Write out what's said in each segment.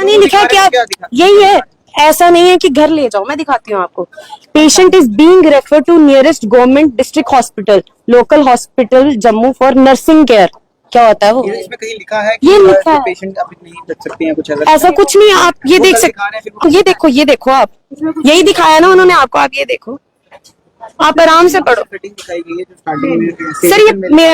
नहीं लिखा क्या, यही है, ऐसा नहीं है कि घर ले जाओ, मैं दिखाती हूँ आपको। Patient is being refer to nearest government district hospital, local hospital Jammu for nursing care. क्या होता है वो? इसमें कहीं लिखा है कि ये लिखा है, पेशेंट अभी नहीं बच सकते हैं, कुछ ऐसा कुछ नहीं। आप ये देख सकते, ये देखो आप, यही दिखाया ना उन्होंने आपको, आप ये देखो, आप आराम से पढ़ो। फिटिंग दिखाई गई है जो स्टार्टिंग में। सर ये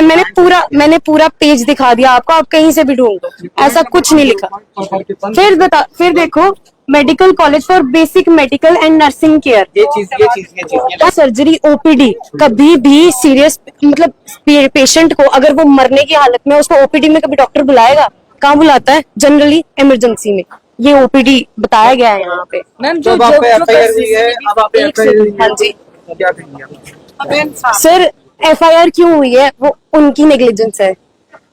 मैंने पूरा पेज दिखा दिया आपको, आप कहीं से भी ढूंढ दो, ऐसा कुछ नहीं लिखा। फिर देखो, medical college for basic medical and nursing care, ये चीज सर्जरी ओपीडी। कभी भी सीरियस मतलब पेशेंट को अगर वो मरने की हालत में, उसको ओपीडी में कभी डॉक्टर बुलाएगा? कहाँ बुलाता है? जनरली इमरजेंसी में। ये ओपीडी बताया गया है यहाँ पे। मैम जो एफआईआर हुई है, अब आप हाँ जी, क्या कहेंगे? सर एफआईआर क्यों हुई है? वो उनकी नेग्लिजेंस है,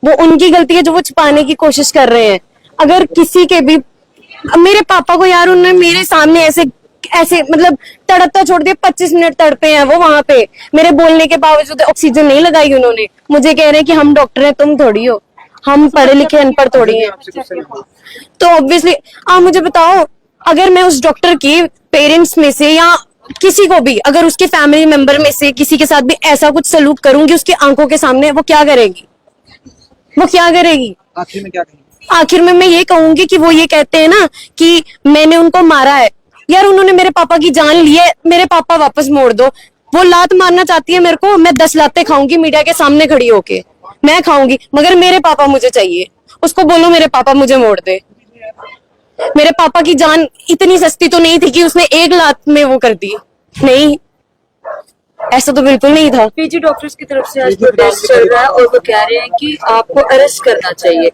वो उनकी गलती है जो वो छुपाने की कोशिश कर रहे हैं। अगर किसी के भी, मेरे पापा को यार उन्होंने मेरे सामने ऐसे ऐसे मतलब तड़पता छोड़ दिया, 25 मिनट तड़पे हैं वो वहां पे, मेरे बोलने के बावजूद ऑक्सीजन नहीं लगाई उन्होंने। मुझे कह रहे हैं कि हम डॉक्टर हैं, तुम थोड़ी हो, हम पढ़े लिखे अनपढ़ थोड़ी हैं। तो ऑब्वियसली आप मुझे बताओ, अगर मैं उस डॉक्टर के पेरेंट्स में से या किसी को भी, अगर उसके फैमिली मेंबर में से किसी के साथ भी ऐसा कुछ सलूक करूंगी उसकी आंखों के सामने, वो क्या करेगी? वो क्या करेगी? आखिर में क्या कहेंगे? आखिर में मैं ये कहूंगी कि वो ये कहते हैं ना कि मैंने उनको मारा है। यार उन्होंने मेरे पापा की जान ली है, मेरे पापा वापस मोड़ दो। वो लात मारना चाहती है मेरे को, मैं 10 लातें खाऊंगी मीडिया के सामने खड़ी होके, मैं खाऊंगी, मगर मेरे पापा मुझे चाहिए। उसको बोलो मेरे पापा मुझे मोड़ दे। मेरे पापा की जान इतनी सस्ती तो नहीं थी कि उसने एक लात में वो कर दी, नहीं, ऐसा तो बिल्कुल नहीं था। पीजी डॉक्टर्स की तरफ से आज प्रोटेस्ट चल रहा है और वो कह रहे हैं कि आपको अरेस्ट करना चाहिए।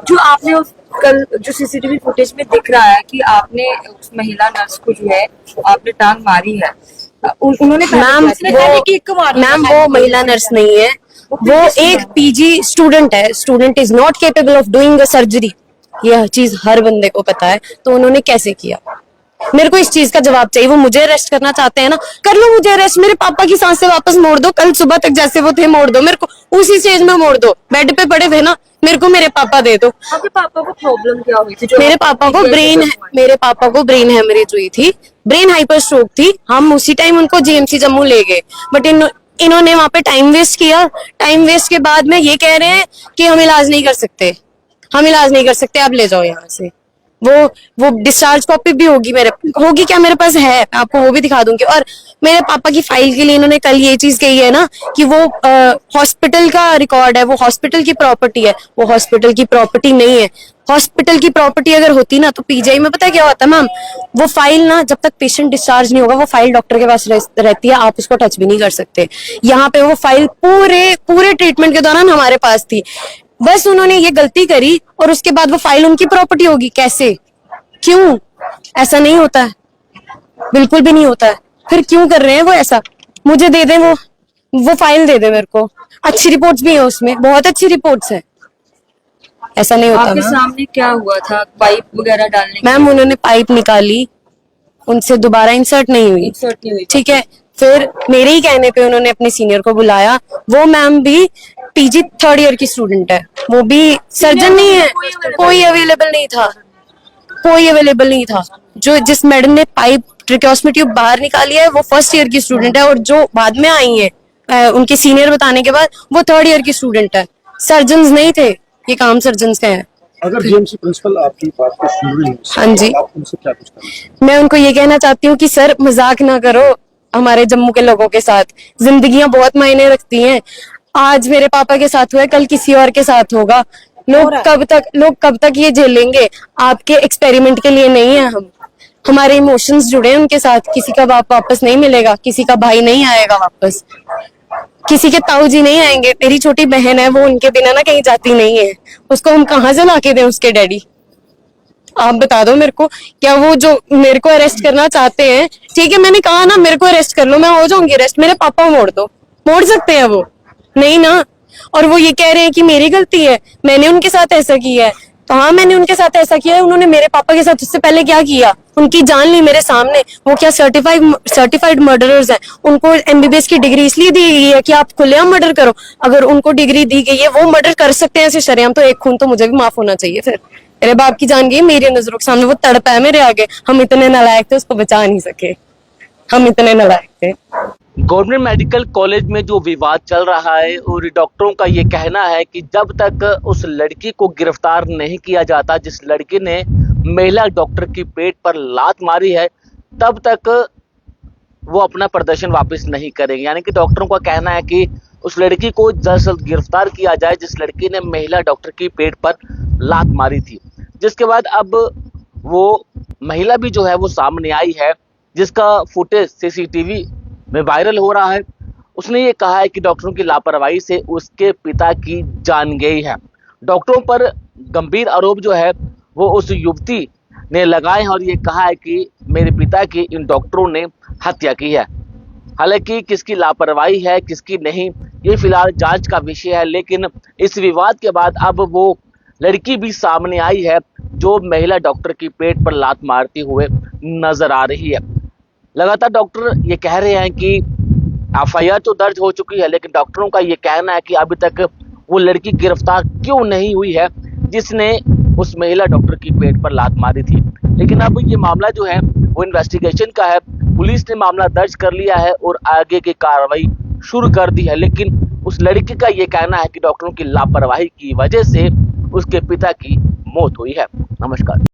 जो आपने कल जो सीसीटीवी फुटेज में दिख रहा है कि आपने उस महिला नर्स को जो है आपने टांग मारी है, उन्होंने मैम वो महिला नर्स नहीं है, वो एक पीजी स्टूडेंट है। Student is not capable of doing a surgery, यह चीज हर बंदे को पता है। तो उन्होंने कैसे किया? मेरे को इस चीज का जवाब चाहिए। वो मुझे अरेस्ट करना चाहते हैं ना, कर लो मुझे अरेस्ट, मेरे पापा की सांसें वापस मोड़ दो, कल सुबह तक जैसे वो थे मोड़ दो, मेरे को उसी स्टेज में मोड़ दो, बेड पे पड़े थे ना, मेरे को मेरे पापा दे दो। आपके पापा को प्रॉब्लम क्या हुई थी? मेरे पापा को ब्रेन हेमरेज हुई थी, ब्रेन हाइपर स्ट्रोक थी। हम उसी टाइम उनको जीएमसी जम्मू ले गए, बट इन्होंने वहां पे टाइम वेस्ट किया। टाइम वेस्ट के बाद में ये कह रहे हैं कि हम इलाज नहीं कर सकते, हम इलाज नहीं कर सकते, आप ले जाओ यहाँ से। वो डिस्चार्ज कॉपी भी होगी क्या मेरे पास है, आपको वो भी दिखा दूंगी। और मेरे पापा की फाइल के लिए इन्होंने कल ये चीज कही है ना कि वो हॉस्पिटल का रिकॉर्ड है, वो हॉस्पिटल की प्रॉपर्टी है। वो हॉस्पिटल की प्रॉपर्टी नहीं है। हॉस्पिटल की प्रॉपर्टी अगर होती ना तो पीजीआई में पता है क्या होता मैम, वो फाइल ना जब तक पेशेंट डिस्चार्ज नहीं होगा वो फाइल डॉक्टर के पास रहती है, आप उसको टच भी नहीं कर सकते। यहाँ पे वो फाइल पूरे ट्रीटमेंट के दौरान हमारे पास थी। बस उन्होंने ये गलती करी और उसके बाद वो फाइल उनकी प्रॉपर्टी होगी। कैसे? क्यों? ऐसा नहीं होता है, बिल्कुल भी नहीं होता है। फिर क्यों कर रहे हैं वो ऐसा? मुझे दे दे वो फाइल दे दे मेरे को, अच्छी रिपोर्ट्स भी है उसमें, बहुत अच्छी रिपोर्ट्स है। ऐसा नहीं होता। आपके सामने क्या हुआ था? पाइप वगैरह डालने? मैम उन्होंने पाइप निकाली, उनसे दोबारा इंसर्ट नहीं हुई, ठीक है। फिर मेरे ही कहने पे उन्होंने अपने सीनियर को बुलाया। वो मैम भी पीजी 3rd ईयर की स्टूडेंट है, वो भी सर्जन नहीं है, कोई अवेलेबल नहीं था। जो जिस मैडम ने पाइप ट्रिकोस्मी ट्यूब बाहर निकाली है वो 1st ईयर की स्टूडेंट है, और जो बाद में आई है उनके सीनियर बताने के बाद वो 3rd ईयर की स्टूडेंट है। सर्जन नहीं थे, ये काम सर्जन का है। अगर जीएमसी प्रिंसिपल आपकी बात को सुन रही है, हाँ जी, आप उनसे क्या कुछ करना? मैं उनको ये कहना चाहती हूँ कि सर मजाक ना करो हमारे जम्मू के लोगों के साथ। जिंदगियां बहुत मायने रखती हैं। आज मेरे पापा के साथ हुआ है, कल किसी और के साथ होगा। लोग कब तक ये झेलेंगे? आपके एक्सपेरिमेंट के लिए नहीं है हम, हमारे इमोशंस जुड़े हैं उनके साथ। किसी का बाप वापस नहीं मिलेगा, किसी का भाई नहीं आएगा वापस, किसी के ताऊ जी नहीं आएंगे। मेरी छोटी बहन है, वो उनके बिना ना कहीं जाती नहीं है, उसको हम कहाँ से लाके दें उसके डैडी? आप बता दो मेरे को। क्या वो जो मेरे को अरेस्ट करना चाहते हैं, ठीक है मैंने कहा ना मेरे को अरेस्ट कर लो, मैं हो जाऊंगी अरेस्ट, मेरे पापा मोड़ दो, मोड़ सकते हैं वो? नहीं ना। और वो ये कह रहे हैं कि मेरी गलती है, मैंने उनके साथ ऐसा किया है। तो हाँ मैंने उनके साथ ऐसा किया है, उन्होंने मेरे पापा के साथ उससे पहले क्या किया? उनकी जान ली मेरे सामने। वो क्या सर्टिफाइड मर्डरर्स हैं? उनको एमबीबीएस की डिग्री इसलिए दी गई है कि आप खुलेआम मर्डर करो। अगर उनको डिग्री दी गई है वो मर्डर कर सकते हैं ऐसे शरेआम, तो एक खून तो मुझे भी माफ होना चाहिए फिर। मेरे बाप की जान गई मेरी नजरों के सामने, वो तड़पा है मेरे आगे। हम इतने नालायक थे, उसको बचा नहीं सके, हम इतने नालायक थे। गवर्नमेंट मेडिकल कॉलेज में जो विवाद चल रहा है और डॉक्टरों का ये कहना है कि जब तक उस लड़की को गिरफ्तार नहीं किया जाता जिस लड़की ने महिला डॉक्टर की पेट पर लात मारी है, तब तक वो अपना प्रदर्शन वापस नहीं करेंगे। यानी कि डॉक्टरों का कहना है कि उस लड़की को जल्द से जल्द गिरफ्तार किया जाए जिस लड़की ने महिला डॉक्टर की पेट पर लात मारी थी। जिसके बाद अब वो महिला भी जो है वो सामने आई है, जिसका फुटेज सीसीटीवी में वायरल हो रहा है। उसने ये कहा है कि डॉक्टरों की लापरवाही से उसके पिता की जान गई है। डॉक्टरों पर गंभीर आरोप जो है वो उस युवती ने लगाए हैं और ये कहा है कि मेरे पिता की इन डॉक्टरों ने हत्या की है। हालांकि किसकी लापरवाही है किसकी नहीं, ये फिलहाल जांच का विषय है। लेकिन इस विवाद के बाद अब वो लड़की भी सामने आई है जो महिला डॉक्टर की पेट पर लात मारती हुए नजर आ रही है। लगातार डॉक्टर ये कह रहे हैं कि एफआईआर तो दर्ज हो चुकी है, लेकिन डॉक्टरों का ये कहना है कि अभी तक वो लड़की गिरफ्तार क्यों नहीं हुई है जिसने उस महिला डॉक्टर की पेट पर लात मारी थी। लेकिन अब ये मामला जो है वो इन्वेस्टिगेशन का है, पुलिस ने मामला दर्ज कर लिया है और आगे की कार्रवाई शुरू कर दी है। लेकिन उस लड़की का ये कहना है कि डॉक्टरों की लापरवाही की वजह से उसके पिता की मौत हुई है। नमस्कार।